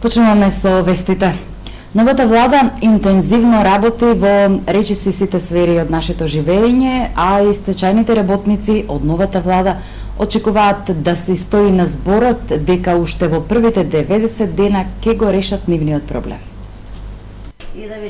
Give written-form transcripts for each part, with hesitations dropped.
Почнуваме со вестите. Новата влада интензивно работи во речиси сите сфери од нашето живење, а и стечајните работници од новата влада очекуваат да се стои на зборот дека уште во првите 90 дена ќе го решат нивниот проблем.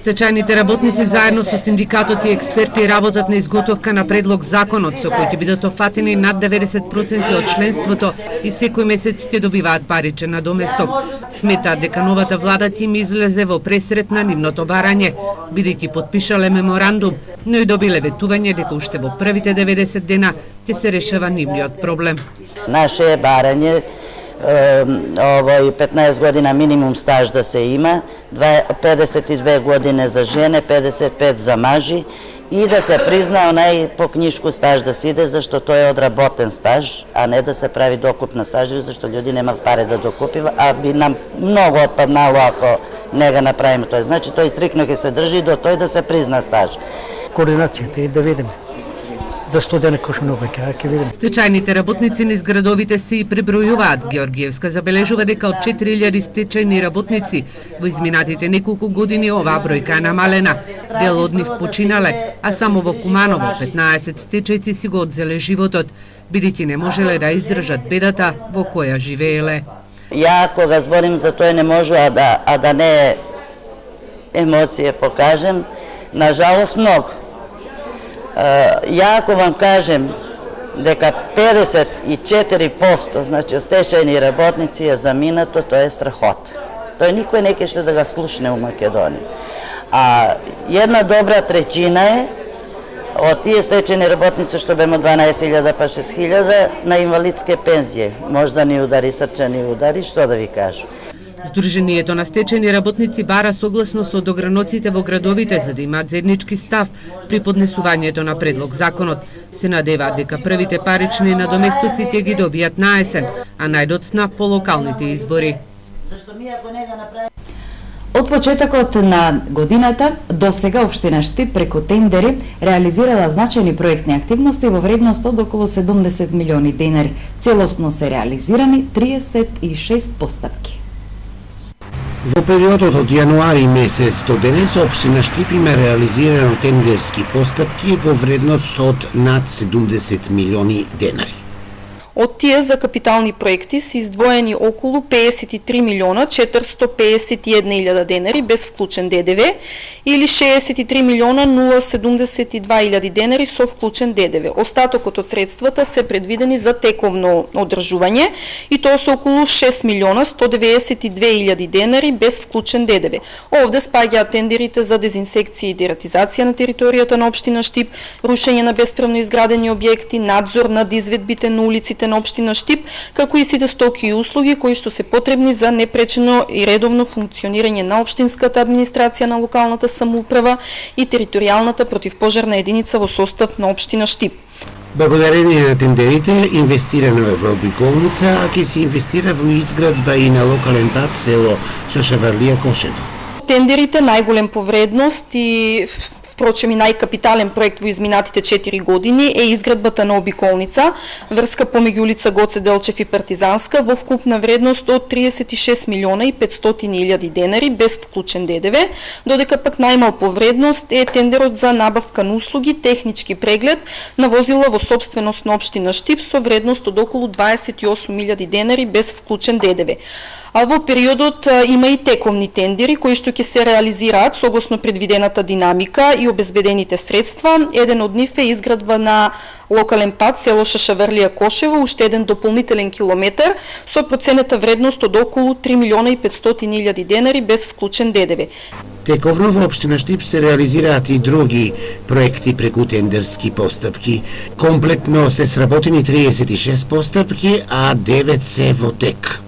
Стечајните работници заедно со синдикатот и експерти работат на изготовка на предлог законот со кој ќе бидат офатени над 90% од членството и секој месец ќе добиваат паричен надоместок. Сметаат дека новата влада ќе им излезе во пресрет на нивното барање, бидејќи потпишале меморандум, но и добиле ветување дека уште во првите 90 дена ќе се решава нивниот проблем. Наше барање овој 15 година минимум стаж да се има, 52 години за жене, 55 за мажи и да се призна онај по книжку стаж да се иде, зашто тој е одработен стаж, а не да се прави докуп на стажеви, зашто луѓе нема пари да докупива, а би нам многу отпаднало ако не го направиме тој. Значи тој стрикно ќе се држи до тој да се призна стаж. Координацијата и да видиме. За 100 дена кошно веќе, ќе видиме. Стечајните работници низ градовите се и пребројуваат. Георгиевска забележува дека од 4000 стечајни работници во изминатите неколку години оваа бројка е намалена. Дел од нив починале, а само во Куманово 15 стечајци си го одзеле животот, бидејќи не можеле да издржат бедата во која живееле. Ја кога зборим за тоа не можу а да не емоција покажем, на жалост многу. Ја ако вам кажем дека 54%, значи стечајни работници е заминато, тоа е страхот. Тој никој не ќе да го слушне у Македонија. А една добра треćina е од тие стечајни работници што беме 12.000 па 6.000 на инвалидске пензije. Можда ни удари срчани удари, што да ви кажу. Сдруженијето на стечајни работници бара согласно со дограноците во градовите за да имаат заеднички став при поднесувањето на предлог законот. Се надеваат дека првите парични надоместоци ќе ги добијат на есен, а најдоцна по локалните избори. Од почетокот на годината до сега општина Штип преку тендери реализирала значајни проектни активности во вредност од околу 70 милиони денари. Целосно се реализирани 36 постапки. Во периодот од јануари месец до денес општина Штип има реализирано тендерски постапки во вредност од над 70 милиони денари. Од тие за капитални проекти се издвоени околу 53 милиона 451.000 денари без вклучен ДДВ или 63 милиона 072.000 денари со вклучен ДДВ. Остатокот од средствата се предвидени за тековно одржување и тоа се околу 6 милиона 192.000 денари без вклучен ДДВ. Овде спаѓаат тендерите за дезинсекција и дератизација на територијата на општина Штип, рушење на бесправно изградени објекти, надзор над изведбите на улиците на општина Штип, како и сите стоки и услуги кои што се потребни за непречено и редовно функционирање на општинската администрација на локалната самоуправа и територијалната противпожарна единица во состав на општина Штип. Благодарение на тендерите инвестирано е во обиколница, а ќе се инвестира во изградба и на локален пат село Шашаварлија Кошево. Тендерите најголем по вредност и впрочем и најкапитален проект во изминатите 4 години е изградбата на обиколница, врска помеѓу улица Гоце Делчев и Партизанска во вкупна вредност од 36 милиона и 500.000 денари без вклучен ДДВ, додека пак најмал по вредност е тендерот за набавка на услуги, технички преглед на возила во сопственост на општина Штип со вредност од околу 28.000 денари без вклучен ДДВ. А во периодот има и тековни тендери кои што ќе се реализираат согласно предвидената динамика и обезбедените средства. Еден од нив е изградба на локален пат село Шашаварлија Кошево, уште еден дополнителен километар со проценета вредност од околу 3 милиона и 500.000 денари без вклучен ДДВ. Тековно во општина Штип се реализираат и други проекти преку тендерски постапки. Комплетно се сработени 36 постапки, а 9 се во тек.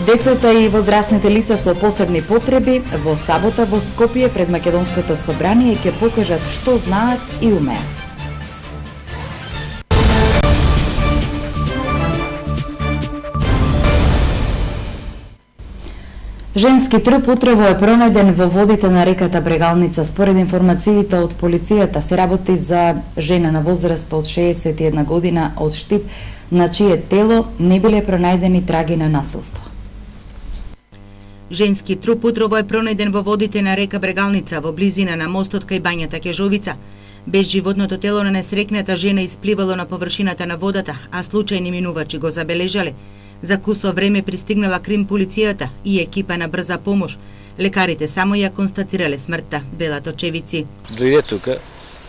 Децата и возрастните лица со посебни потреби во сабота во Скопје пред Македонското собрание ќе покажат што знаат и умеат. Женски труп утрово е пронајден во водите на реката Брегалница. Според информациите од полицијата се работи за жена на возраст од 61 година од Штип, на чие тело не биле пронајдени траги на насилство. Женски труп утрово е пронајден во водите на река Брегалница во близина на мостот кај бањата Кежовица. Без животното тело на несрекната жена испливало на површината на водата, а случајни минувачи го забележале. За кусо време пристигнала крим полицијата и екипа на брза помош. Лекарите само ја констатирале смртта, велат очевици. Дојде тука,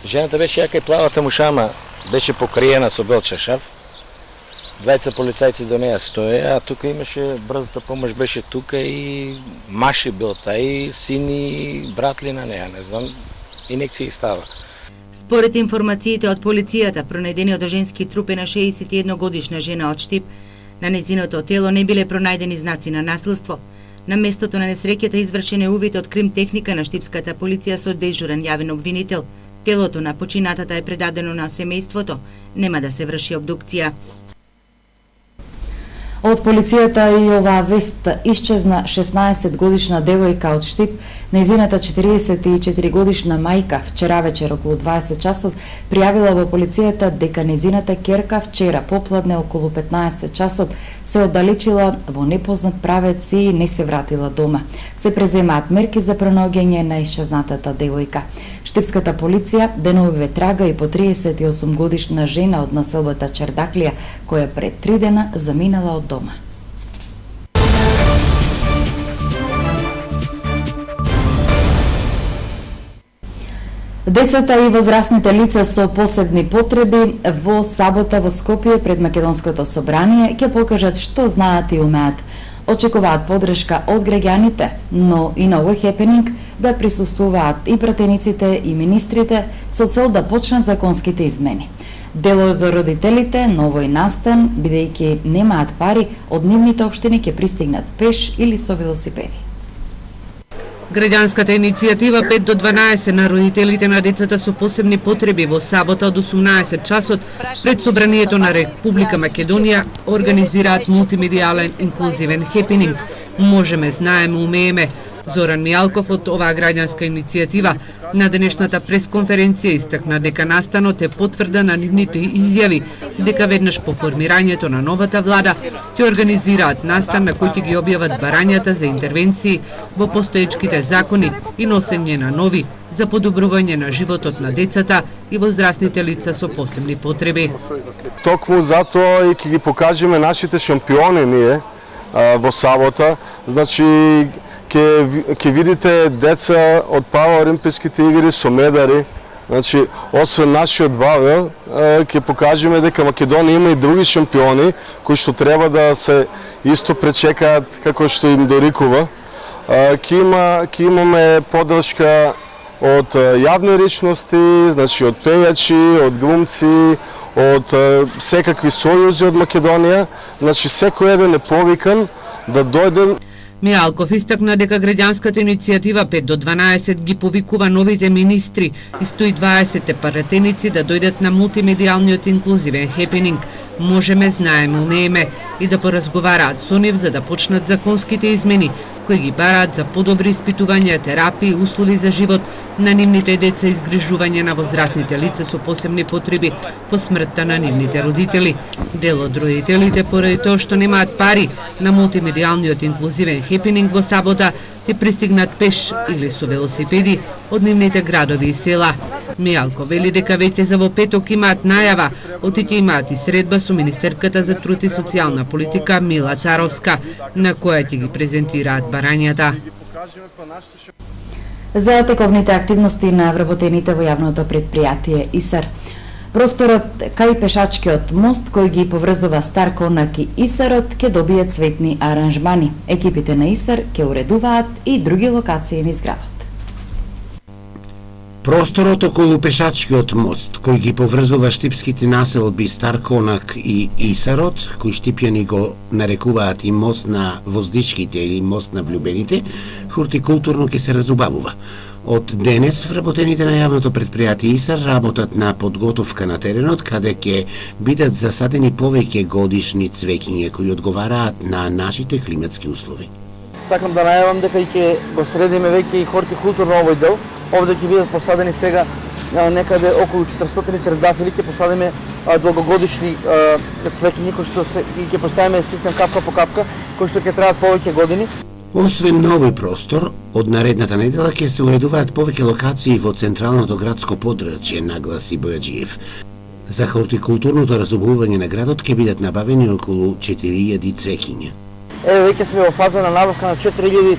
жената беше јака и плавата мушама, беше покриена со бел чашав. Двајца полицајци до неја стоја, а тука имаше брзата помош, беше тука и маши бил тај, сини, братли на неја, не знам, инекција става. Според информациите од полицијата, пронајдениот женски труп е на 61 годишна жена од Штип. На нејзиното тело не биле пронајдени знаци на насилство. На местото на несреќата извршен е увид од крим техника на штипската полиција со дежурен јавен обвинител. Телото на починатата е предадено на семејството. Нема да се врши обдукција. Од полицијата и оваа вест исчезна 16 годишна девојка од Штип. Нејзината 44 годишна мајка вчера вечер околу 20 часот пријавила во полицијата дека нејзината ќерка вчера попладне околу 15 часот се оддалечила во непознат правец и не се вратила дома. Се преземаат мерки за пронаоѓање на исчезнатата девојка. Штипската полиција деновиве трага и по 38 годишна жена од населбата Чердаклија која пред 3 дена заминала од дома. Децата и возрастните лица со посебни потреби во сабота во Скопје пред Македонското собрание ќе покажат што знаат и умеат. Очекуваат подршка од граѓаните, но и на овој хепенинг да присуствуваат и пратениците и министрите со цел да почнат законските измени. Дел од родителите на овој настан, бидејќи немаат пари, од нивните општини ќе пристигнат пеш или со велосипеди. Граѓанската иницијатива 5 до 12 на родителите на децата со посебни потреби во сабота од 18 часот пред Собранието на Република Македонија организираат мултимедијален инклузивен хепенинг. Можеме, знаеме, умееме. Зоран Мијалков од оваа граѓанска иницијатива на денешната пресконференција истакна дека настанот е потврда на нивните изјави дека веднаш по формирањето на новата влада ќе организираат настан на кој ќе ги објават барањата за интервенции во постоечките закони и носење на нови за подобрување на животот на децата и возрастните лица со посебни потреби. Токму затоа и ќе ги покажеме нашите шампиони ние во сабота, значи ќе видите деца од параолимписките игри со медали. Значи, освен нашиот Вавел, ќе покажеме дека Македонија има и други шампиони кои што треба да се исто пречекаат како што им дорикува. Ќе имаме поддршка од јавни личности, значи од пејачи, од глумци, од секакви сојузи од Македонија. Значи, секој еден е повикан да дојде. Мијалков истакна дека граѓанската иницијатива 5 до 12 ги повикува новите министри и 120 пратеници да дојдат на мултимедијалниот инклузивен хепенинг. Можеме, знаеме, умееме и да поразговараат со нив за да почнат законските измени кои ги бараат за подобри испитувања, терапии, услови за живот на нивните деца и изгрижување на возрастните лица со посебни потреби по смртта на нивните родители. Дел од родителите, поради тоа што немаат пари на мултимедијалниот инклузивен хепенинг во сабота, ќе пристигнат пеш или со велосипеди од нивните градови и села. Мијалко вели дека веќе за во петок имаат најава, отиќе имаат и средба со министерката за труд и социјална политика Мила Царовска, на која ќе ги презентираат барањата. За тековните активности на вработените во јавното предпријатие ИСАР. Просторот кај пешачкиот мост кој ги поврзува Стар Конак и ИСАРот ќе добие цветни аранжмани. Екипите на ИСАР ќе уредуваат и други локации на изградот. Просторот околу пешачкиот мост, кој ги поврзува штипските населби Стар Конак и Исарот, кој штипјани го нарекуваат и мост на воздишките или мост на влюбените, хортикултурно ќе се разубавува. Од денес вработените на јавното предпријатие ИСАР работат на подготовка на теренот, каде ќе бидат засадени повеќе годишни цвеќиња кои одговараат на нашите климатски услови. Сакам да најавам дека ќе го средиме веќе и хортикултурно овој дел. Овде ќе бидат посадени сега некаде околу 400 трендафили, ќе посадиме долгогодишни цвеќиња кои што ќе поставиме систем капка по капка, кои што ќе траат повеќе години. Освен нови простор, од наредната недела ќе се уредуваат повеќе локации во централното градско подрачје, нагласи Бојаджиев. За хортикултурното разубавување на градот ќе бидат набавени околу 4000 цвеќиња. Веќе сме во фаза на набавка на 4000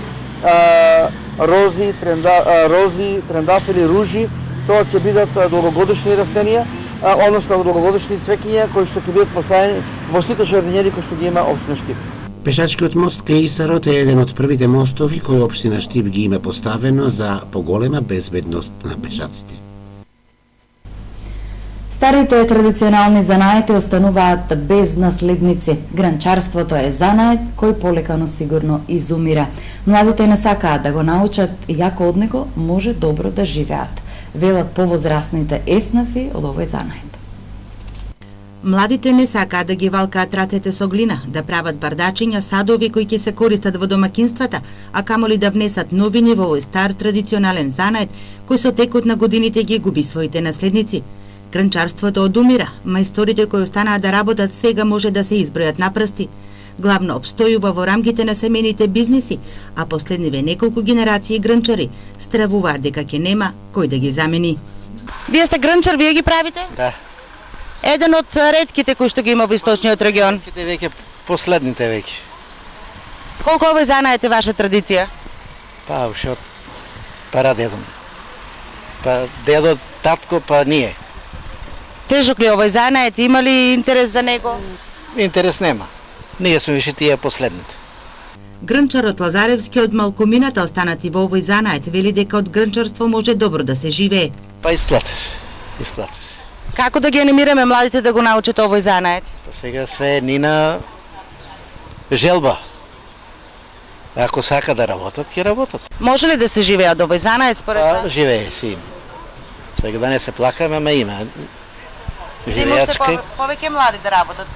рози, трендафили, ружи. Тоа ќе бидат долгогодишни растенија, односно долгогодишни цвеќиња кои што ќе бидат посаени во сите жардинјери кои што ги има општина Штип. Пешачкиот мост кај Исарот е еден од првите мостови кои општина Штип ги има поставено за поголема безбедност на пешаците. Старите традиционални занаети остануваат без наследници. Гранчарството е занает кој полека но сигурно изумира. Младите не сакаат да го научат и ако од него може добро да живеат, велат повозрасните еснафи од овој занает. Младите не сакаат да ги валкаат рацете со глина, да прават бардачиња, садови кои ќе се користат во домакинствата, а камоли да внесат новини во овој стар традиционален занает кој со текот на годините ги губи своите наследници. Гранчарството одумира, мајсторите кои останаа да работат сега може да се избројат на прсти. Главно обстојува во рамките на семејните бизниси, а последниве неколку генерации гранчари стравуваат дека ќе нема кој да ги замени. Вие сте гранчар, вие ги правите? Да. Еден од ретките кои што ги има во источниот регион. Веќе последните веќе. Колку овој занает е ваша традиција? Па уште од прадедом. Па дедо, татко, па ние. Тежок ли овој занает? Има ли интерес за него? Интерес нема. Ние сме више тие последните. Грнчарот Лазаревски од малкумината останати во овој занает вели дека од грнчарство може добро да се живее. Па исплати се. Како да ги анимираме младите да го научат овој занает? Па сега све е нина желба. Ако сака да работат, ќе работат. Може ли да се живее од овој занает според вас? Живее се има. Сега да не се плакаме, ама има. Живеачка. Повеќе млади да работат.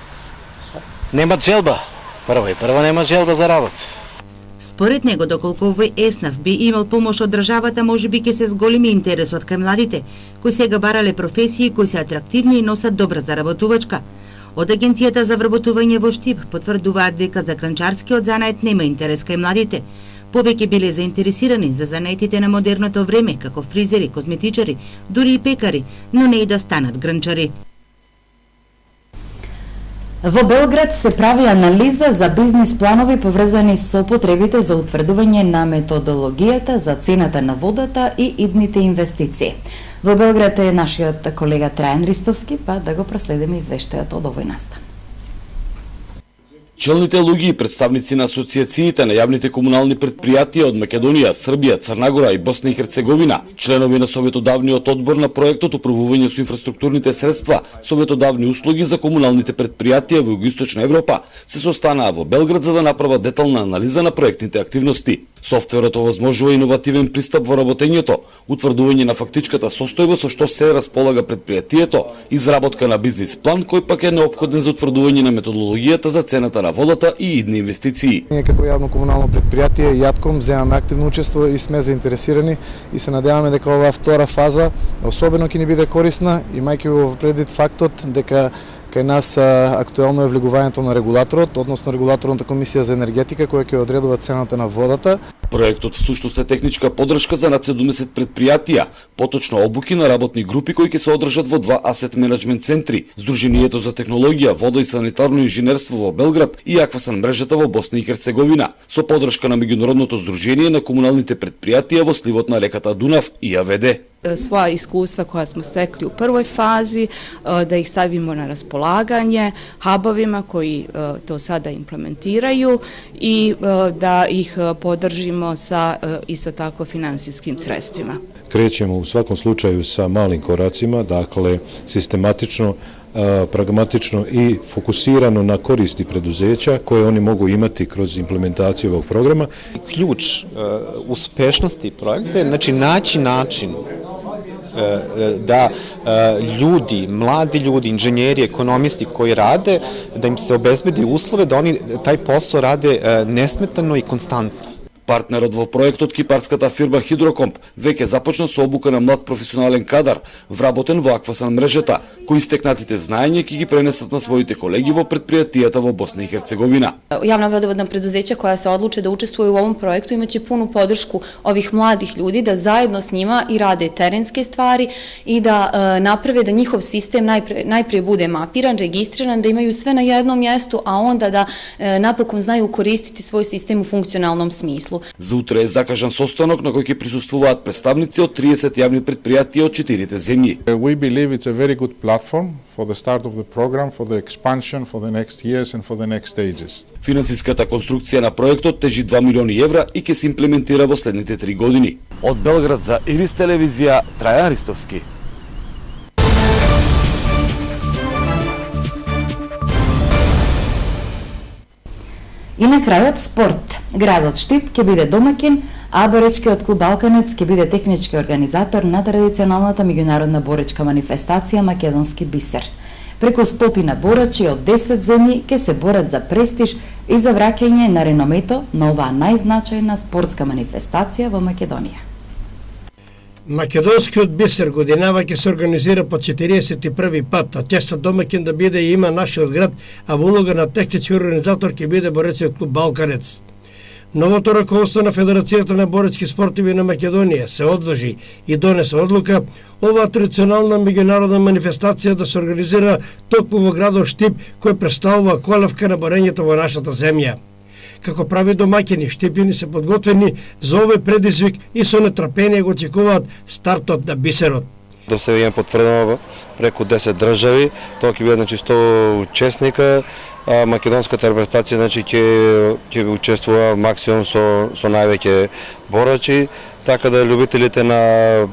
Немат желба. Прво немат желба за работа. Според него, доколку овој еснаф би имал помош од државата, можеби ќе се зголеми интересот кај младите, кои сега барале професии кои се атрактивни и носат добра заработувачка. Од Агенцијата за вработување во Штип потврдуваат дека за гранчарскиот занает нема интерес кај младите. Повеќе биле заинтересирани за занаетите на модерното време, како фризери, козметичари, дури и пекари, но не и да станат гранчари. Во Белград се прави анализа за бизнис планови поврзани со потребите за утврдување на методологијата за цената на водата и идните инвестиции. Во Белград е нашиот колега Трајан Ристовски, па да го проследиме извештајот од овој настан. Челните луѓе и представници на асоциациите на јавните комунални предпријатија од Македонија, Србија, Црна Гора и Босна и Херцеговина, членови на Советодавниот одбор на проектот управување со инфраструктурните средства, советодавни услуги за комуналните предпријатија во Југоисточна Европа, се состанаа во Белград за да направат детална анализа на проектните активности. Софтверот овозможува иновативен пристап во работењето, утврдување на фактичката состојба со што се располага предпријатието, изработка на бизнис план кој пак е неопходен за утврдување на методологијата за цената на водата и идни инвестиции. Ние како јавно комунално предпријатие ЈАТКОМ земаме активно учество и сме заинтересирани и се надеваме дека оваа втора фаза особено ќе ни биде корисна, имајќи во предвид фактот дека кај нас актуелно е влегувањето на регулаторот, односно регулаторната комисија за енергетика која ќе одредува цената на водата. Проектот всушност е техничка поддршка за над 70 предпријатија, поточно обуки на работни групи кои ќе се одржат во два асет менеджмент центри, Сдруженијето за технологија, вода и санитарно инженерство во Белград и Аквасан мрежата во Босна и Херцеговина, со поддршка на Меѓународното сдружение на комуналните предпријатија во сливот на реката Дунав и АВД. Svoja iskustva koja smo stekli u prvoj fazi, da ih stavimo na raspolaganje hubovima koji to sada implementiraju i da ih podržimo sa isto tako finansijskim sredstvima. Krećemo u svakom slučaju sa malim koracima, dakle sistematično, pragmatično i fokusirano na koristi preduzeća koje oni mogu imati kroz implementaciju ovog programa. Ključ uspešnosti projekta je znači naći način da ljudi, mladi ljudi, inženjeri, ekonomisti koji rade, da im se obezbedi uslove da oni taj posao rade nesmetano i konstantno. Партнерот во проектот, кипарската фирма Хидрокомп, веќе започна со обука на млад професионален кадар, вработен во аквасан мрежата, кои стекнатите знаење ќе ги пренесат на своите колеги во предпријатијата во Босна и Херцеговина. Javna vodovodna preduzeća koja se odluče da učestvuju u ovom projektu imaće punu podršku ovih mladih ljudi da zajedno s njima i rade terenske stvari i da naprave da njihov sistem najprije bude mapiran, registriran, da imaju sve na jednom mjestu, a onda da napokon znaju koristiti svoj sistem u funkcionalnom smislu. За утре е закажан состанок на кој ќе присуствуваат представници од 30 јавни предпријатија од 4 земји. We believe it's a very good platform for the start of the program, for the expansion, for the next years and for the next stages. Финансиската конструкција на проектот тежи 2 милиони евра и ќе се имплементира во следните 3 години. Од Белград за Ирис телевизија, Трајан Ристовски. И на крајот спорт. Градот Штип ќе биде домаќин, а боречкиот клуб Балканец ќе биде технички организатор на традиционалната меѓународна боречка манифестација Македонски бисер. Преку 100 борачи од 10 земји ќе се борат за престиж и за враќање на реномето на оваа најзначајна спортска манифестација во Македонија. Македонскиот бисер годинава ќе се организира по 41 пат, а честа домаќин да биде и има нашиот град, а во улога на технички организатор ќе биде боречкиот клуб Балканец. Новото раководство на Федерацијата на боречки спортови на Македонија се одважи и донесе одлука оваа традиционална меѓународна манифестација да се организира токму во градот Штип, кој представува колевка на борењето во нашата земја. Како прави домаќини, штипјани се подготвени за овој предизвик и со нетрпение го очекуваат стартот на бисерот. До сега имаме потврдено преку 10 држави, тоа ќе биде 100 учесника. Македонската репрезентација ќе учествува максимум со највеќе борачи, така да љубителите на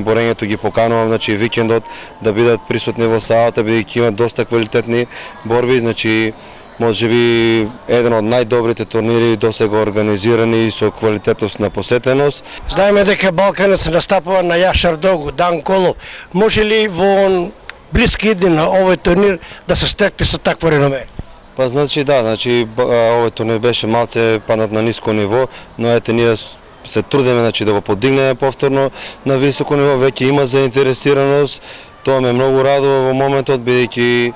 борењето ги поканувам викендот да бидат присутни во салата, бидејќи имат доста квалитетни борби, може би еден од најдобрите турнири досега организирани со квалитетност на посетеност. Знаеме дека Балканец настапува на Јашар Догу, Дан Колов. Може ли во блиски идни на овој турнир да се стекне со такво реноме? Па овој турнир беше малце паднат на ниско ниво, но ете ние се трудиме да го подигнеме повторно на високо ниво, веќе има заинтересираност. Тоа ме многу радува во моментот, бидејќи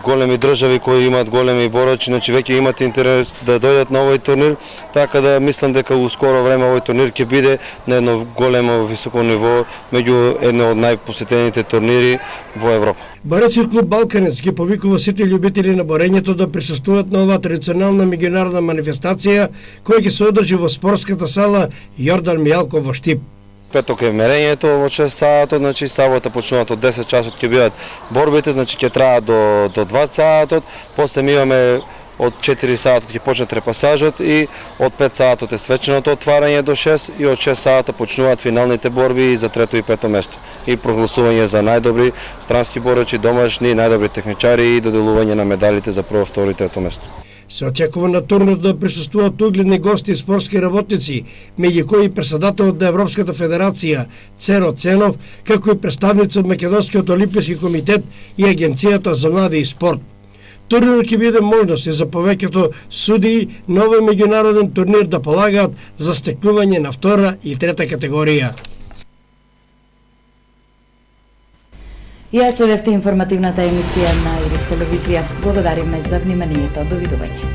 големи држави кои имаат големи борачи, веќе имат интерес да дојдат на овој турнир, така да мислам дека у скоро време овој турнир ќе биде на едно големо високо ниво, меѓу едно од најпосетените турнири во Европа. Боречкиот клуб Балканец ги повикува сите љубители на борењето да присуствуваат на оваа традиционална меѓународна манифестација која ќе се одржи во спортската сала Јордан Мијалков во Штип. Петок е мерењето во 6 саатот, сабота почнуваат од 10 часот ќе бидат борбите, ќе траат до 2 саатот, после ми имаме од 4 саатот ќе почне трепасажот и од 5 саатот е свеченото отварање до 6 и од 6 саата почнуваат финалните борби за трето и пето место и прогласување за најдобри странски борачи, домашни, најдобри техничари и доделување на медалите за прво, второ и трето место. Се очекува на турнирот да присуствуваат угледни гости и спортски работници, меѓу кои председателот на Европската федерација Церо Ценов, како и представници од Македонскиот олимписки комитет и Агенцијата за млади и спорт. Турнирот ќе биде можност и за повеќето судии на овој меѓународен турнир да полагаат за стекнување на втора и трета категорија. Ја следевте информативната емисија на Ирис телевизија. Благодариме за вниманието. Довидување.